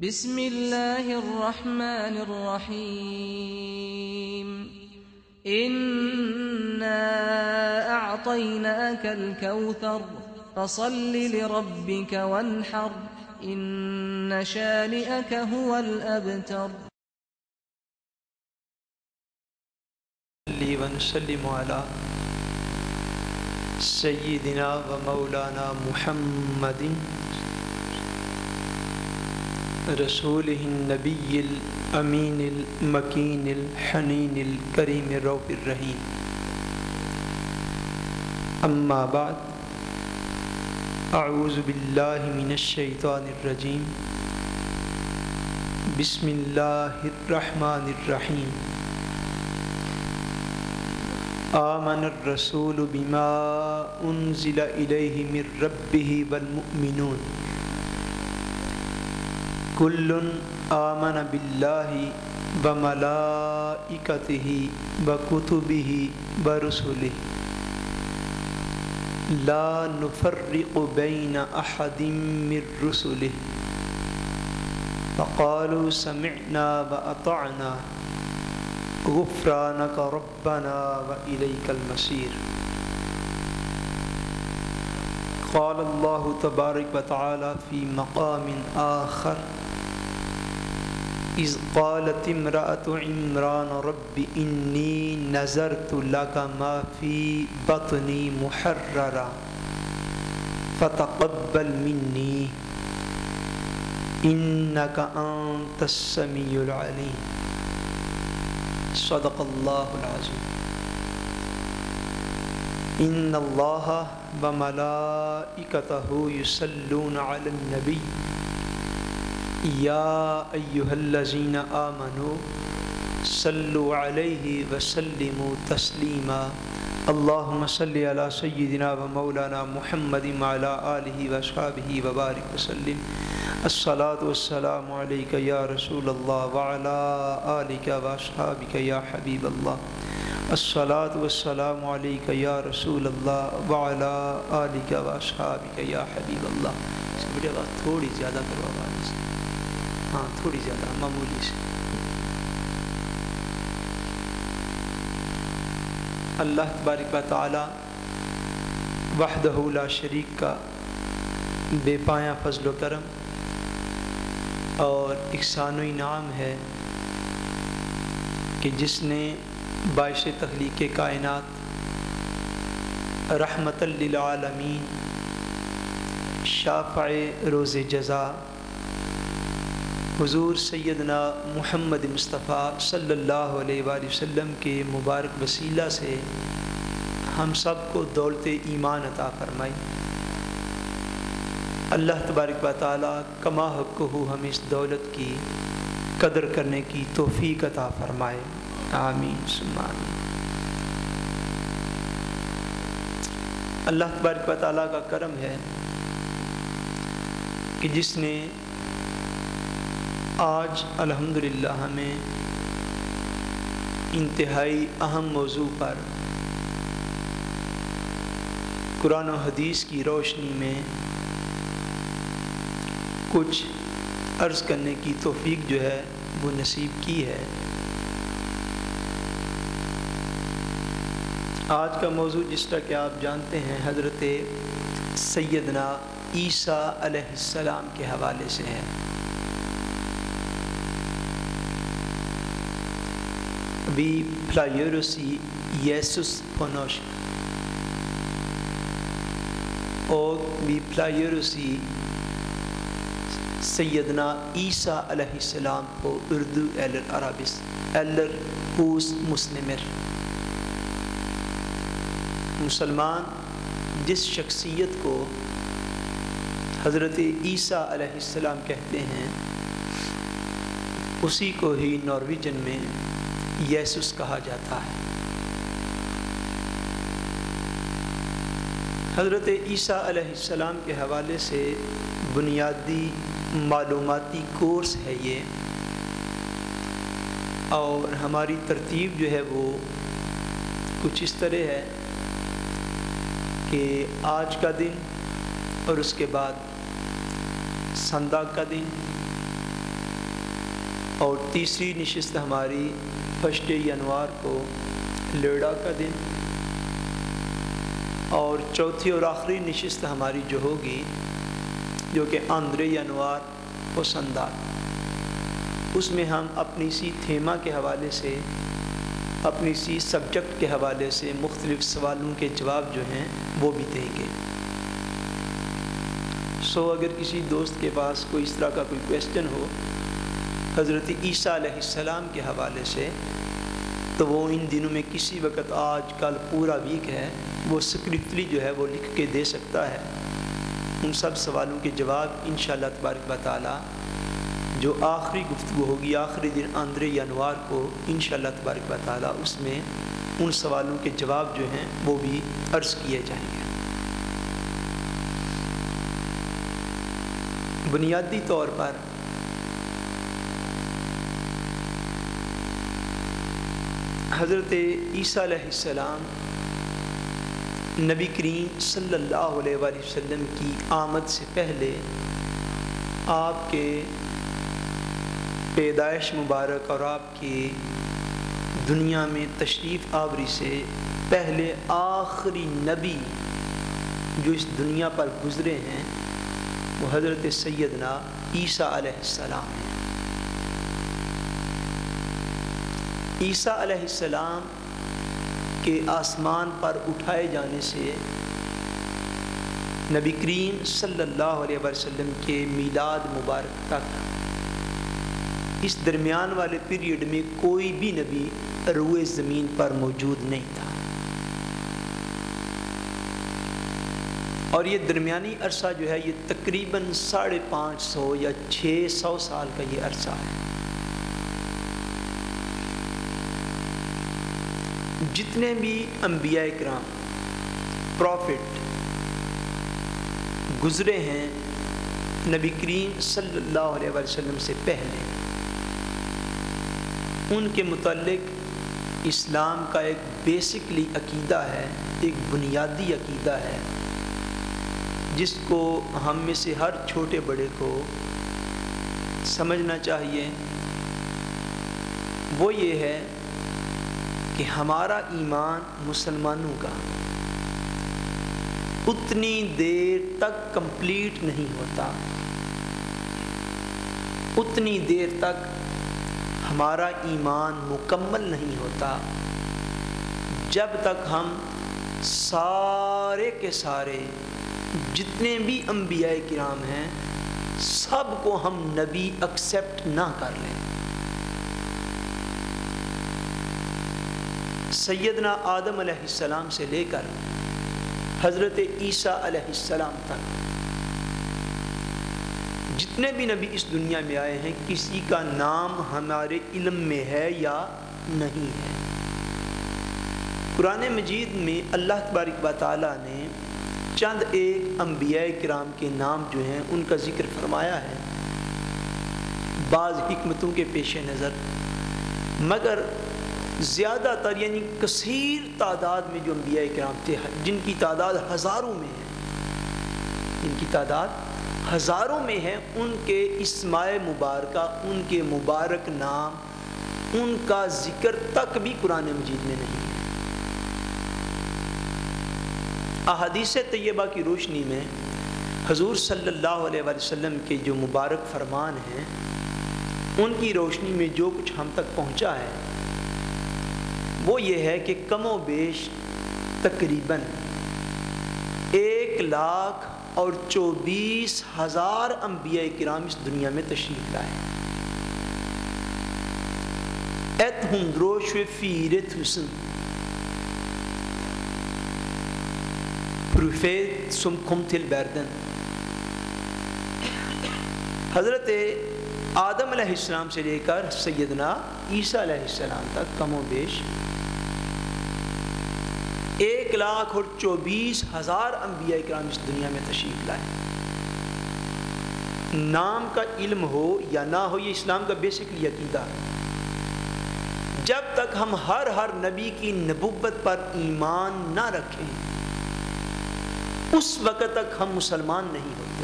بسم الله الرحمن الرحيم إنا أعطيناك الكوثر فصل لربك وانحر إن شانئك هو الأبتر. ونسلم على سيدنا ومولانا محمد رسوله النبي الأمين المكين الحنين الكريم الرؤوف الرحيم. أما بعد، أعوذ بالله من الشيطان الرجيم. بسم الله الرحمن الرحيم. آمن الرسول بما أنزل إليه من ربه والمؤمنون كل آمن بالله وملائكته وكتبه ورسله لا نفرق بين أحد من رسله فقالوا سمعنا وأطعنا غفرانك ربنا وإليك المصير. قال الله تبارك وتعالى في مقام آخر إذ قالت امرأة عمران رب إني نذرت لك ما في بطني محررا فتقبل مني إنك أنت السميع العليم. صدق الله العظيم. إن الله وملائكته يصلون على النبي يا أيها الذين آمنوا صلوا عليه وسلموا تسليما. اللهم صل على سيدنا ومولانا محمد وعلى آله وأصحابه وبارك وسلم. الصلاة والسلام عليك يا رسول الله وعلى آلك وأصحابك يا حبيب الله. الصلاة والسلام عليك يا رسول الله وعلى آلك وأصحابك يا حبيب الله. اس بڑی آواز تھوڑی زیادہ کرو، آواز ہاں تھوڑی زیادہ معمولی سے. اللہ تبارک و تعالی وحدہ لا شریک کا بے پایہ فضل و کرم اور احسان و انعام ہے کہ جس نے باعث تخلیق کائنات رحمت للعالمین شافع روز جزا حضور سیدنا محمد مصطفیٰ صلی اللہ علیہ وآلہ وسلم کے مبارک وسیلہ سے ہم سب کو دولت ایمان عطا فرمائی. اللہ تبارک و تعالی کما حقہ ہمیں اس دولت کی قدر کرنے کی توفیق عطا فرمائے. آمین ثم آمین. اللہ تبارک و تعالی کا کرم ہے کہ جس نے آج الحمدللہ ہمیں انتہائی اہم موضوع پر قرآن و حدیث کی روشنی میں کچھ عرض کرنے کی توفیق جو ہے وہ نصیب کی ہے. آج کا موضوع جس طرح کہ آپ جانتے ہیں حضرت سیدنا عیسیٰ علیہ السلام کے حوالے سے ہے. وی پلایروسی یسوس پونوش اور وی پلایروسی سیدنا عیسیٰ علیہ السلام کو اردو ایلر عربس ایلر پوس مسلمر. مسلمان جس شخصیت کو حضرت عیسیٰ علیہ السلام کہتے ہیں اسی کو ہی نارویجن میں یسوس کہا جاتا ہے. حضرت عیسیٰ علیہ السلام کے حوالے سے بنیادی معلوماتی کورس ہے یہ، اور ہماری ترتیب جو ہے وہ کچھ اس طرح ہے کہ آج کا دن اور اس کے بعد سندا کا دن اور تیسری نشست ہماری 1 ینوار کو لیڑا کا دن، اور چوتھی اور آخری نشست ہماری جو ہوگی جو کہ 2 ینوار کو سندار، اس میں ہم اپنی سی تھیما کے حوالے سے، اپنی سی سبجیکٹ کے حوالے سے مختلف سوالوں کے جواب جو ہیں وہ بھی دیں گے۔ اگر کسی دوست کے پاس کوئی اس طرح کا کوئی کویسچن ہو حضرت عیسیٰ علیہ السلام کے حوالے سے، تو وہ ان دنوں میں کسی وقت، آج کل پورا ویک ہے، وہ اسکرپٹلی جو ہے وہ لکھ کے دے سکتا ہے۔ ان سب سوالوں کے جواب انشاءاللہ تبارک و تعالی جو آخری گفتگو ہوگی آخری دن 2 ینوار کو انشاءاللہ تبارک و تعالی، اس میں ان سوالوں کے جواب جو ہیں وہ بھی عرض کیے جائیں گے۔ بنیادی طور پر حضرت عیسیٰ علیہ السلام نبی کریم صلی اللہ علیہ وآلہ وسلم کی آمد سے پہلے، آپ کے پیدائش مبارک اور آپ کی دنیا میں تشریف آوری سے پہلے آخری نبی جو اس دنیا پر گزرے ہیں وہ حضرت سیدنا عیسیٰ علیہ السلام ہیں۔ عیسیٰ علیہ السلام کے آسمان پر اٹھائے جانے سے نبی کریم صلی اللہ علیہ وسلم کے میلاد مبارک تک اس درمیان والے پیریڈ میں کوئی بھی نبی روئے زمین پر موجود نہیں تھا، اور یہ درمیانی عرصہ جو ہے یہ تقریباً 550 یا 600 سال کا یہ عرصہ ہے۔ جتنے بھی انبیاء کرام، پروفٹ گزرے ہیں نبی کریم صلی اللہ علیہ وسلم سے پہلے، ان کے متعلق اسلام کا ایک بیسکلی عقیدہ ہے، ایک بنیادی عقیدہ ہے جس کو ہم میں سے ہر چھوٹے بڑے کو سمجھنا چاہیے۔ وہ یہ ہے کہ ہمارا ایمان مسلمانوں کا اتنی دیر تک کمپلیٹ نہیں ہوتا، اتنی دیر تک ہمارا ایمان مکمل نہیں ہوتا جب تک ہم سارے کے سارے جتنے بھی انبیاء کرام ہیں سب کو ہم نبی ایکسیپٹ نہ کر لیں۔ سیدنا آدم علیہ السلام سے لے کر حضرت عیسیٰ علیہ السلام تک جتنے بھی نبی اس دنیا میں آئے ہیں کسی کا نام ہمارے علم میں ہے یا نہیں ہے۔ قرآن مجید میں اللہ تبارک و تعالیٰ نے چند ایک انبیاء کرام کے نام جو ہیں ان کا ذکر فرمایا ہے بعض حکمتوں کے پیش نظر، مگر زیادہ تر یعنی کثیر تعداد میں جو انبیاء کرام تھے جن کی تعداد ہزاروں میں ہے، جن کی تعداد ہزاروں میں ہے، ان کے اسماء مبارکہ، ان کے مبارک نام، ان کا ذکر تک بھی قرآن مجید میں نہیں ہے۔ احادیث طیبہ کی روشنی میں حضور صلی اللہ علیہ وسلم کے جو مبارک فرمان ہیں ان کی روشنی میں جو کچھ ہم تک پہنچا ہے وہ یہ ہے کہ کم و بیش تقریباً 1,24,000 انبیاء کرام اس دنیا میں تشریف لائے۔ حضرت آدم علیہ السلام سے لے کر سیدنا عیسیٰ علیہ السلام تک کم و بیش 1,24,000 انبیاء کرام اس دنیا میں تشریف لائے۔ نام کا علم ہو یا نہ ہو یہ اسلام کا بیسکلی عقیدہ ہے۔ جب تک ہم ہر نبی کی نبوت پر ایمان نہ رکھیں اس وقت تک ہم مسلمان نہیں ہوتے۔